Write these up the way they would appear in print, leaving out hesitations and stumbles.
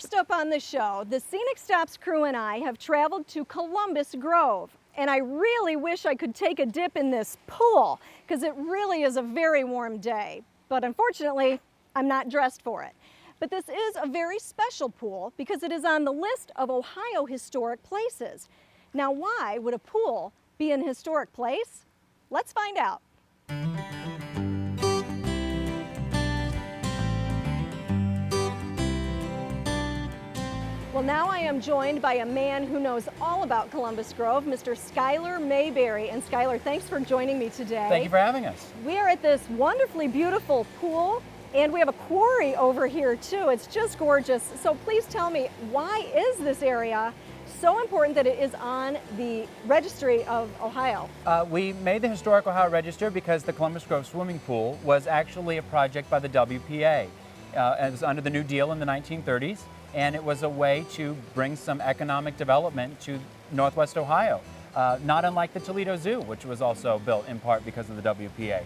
First up on the show, the Scenic Stops crew and I have traveled to Columbus Grove. And I really wish I could take a dip in this pool because it really is a very warm day. But unfortunately, I'm not dressed for it. But this is a very special pool because it is on the list of Ohio historic places. Now, why would a pool be an historic place? Let's find out. Well, now I am joined by a man who knows all about Columbus Grove, Mr. Skyler Mayberry. And Skyler, thanks for joining me today. Thank you for having us. We are at this wonderfully beautiful pool, and we have a quarry over here too. It's just gorgeous. So please tell me, why is this area so important that it is on the Registry of Ohio? We made the Historic Ohio Register because the Columbus Grove swimming pool was actually a project by the WPA. It was under the New Deal in the 1930s. And it was a way to bring some economic development to Northwest Ohio, not unlike the Toledo Zoo, which was also built in part because of the WPA.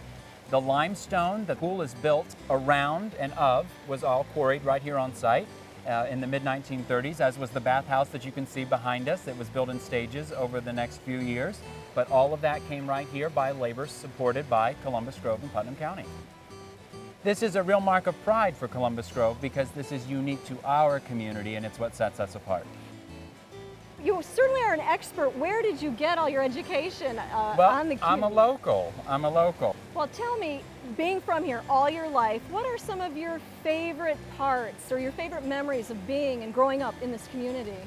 The limestone the pool is built around and of was all quarried right here on site in the mid-1930s, as was the bathhouse that you can see behind us. It was built in stages over the next few years, but all of that came right here by labor supported by Columbus Grove and Putnam County. This is a real mark of pride for Columbus Grove because this is unique to our community and it's what sets us apart. You certainly are an expert. Where did you get all your education on the community? I'm a local. Well, tell me, being from here all your life, what are some of your favorite parts or your favorite memories of being and growing up in this community?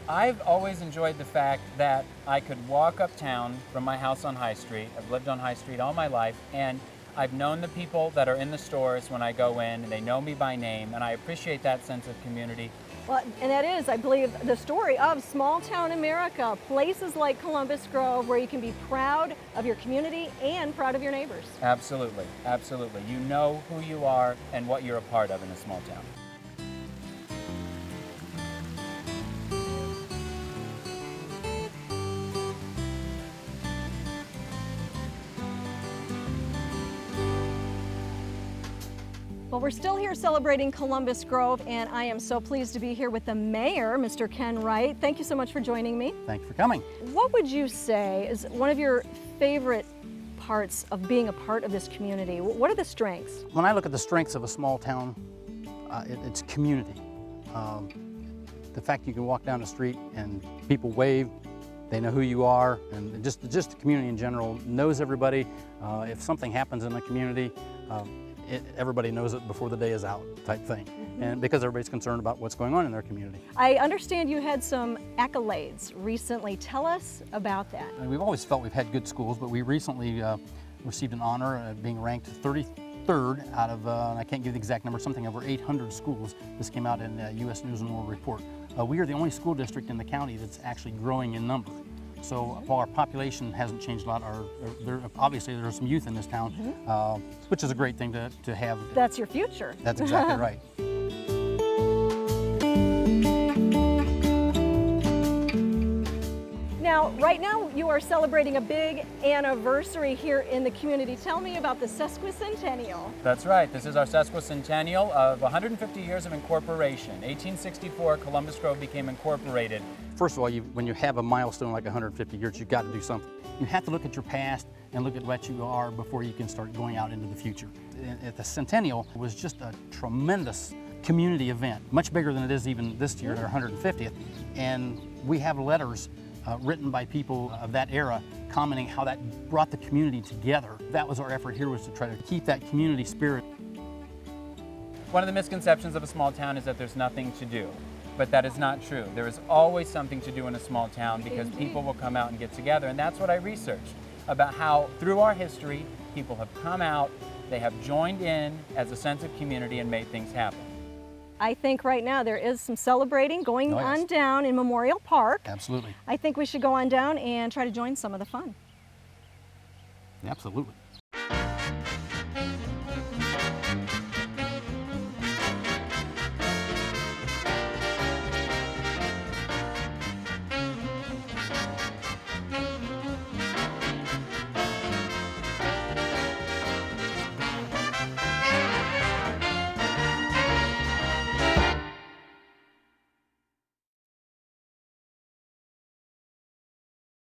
I've always enjoyed the fact that I could walk uptown from my house on High Street. I've lived on High Street all my life, and I've known the people that are in the stores when I go in, and they know me by name, and I appreciate that sense of community. Well, and that is, I believe, the story of small town America, places like Columbus Grove where you can be proud of your community and proud of your neighbors. Absolutely, absolutely. You know who you are and what you're a part of in a small town. Well, we're still here celebrating Columbus Grove, and I am so pleased to be here with the mayor, Mr. Ken Wright. Thank you so much for joining me. Thank you for coming. What would you say is one of your favorite parts of being a part of this community? What are the strengths? When I look at the strengths of a small town, it's community. The fact you can walk down the street and people wave, they know who you are, and just the community in general knows everybody. If something happens in the community, everybody knows it before the day is out, type thing. And because everybody's concerned about what's going on in their community. I understand you had some accolades recently. Tell us about that. And we've always felt we've had good schools, but we recently received an honor of being ranked 33rd out of, and I can't give the exact number, something over 800 schools. This came out in U.S. News and World Report. We are the only school district in the county that's actually growing in number. So while our population hasn't changed a lot, obviously there's some youth in this town, which is a great thing to have. That's your future. That's exactly right. Now, right now you are celebrating a big anniversary here in the community. Tell me about the sesquicentennial. That's right. This is our sesquicentennial of 150 years of incorporation. 1864, Columbus Grove became incorporated. First of all, when you have a milestone like 150 years, you've got to do something. You have to look at your past and look at what you are before you can start going out into the future. At the centennial was just a tremendous community event, much bigger than it is even this year at our 150th. And we have letters written by people of that era commenting how that brought the community together. That was our effort here, was to try to keep that community spirit. One of the misconceptions of a small town is that there's nothing to do, but that is not true. There is always something to do in a small town because people will come out and get together, and that's what I researched about how through our history people have come out, they have joined in as a sense of community and made things happen. I think right now there is some celebrating going on down in Memorial Park. Absolutely. I think we should go on down and try to join some of the fun. Absolutely.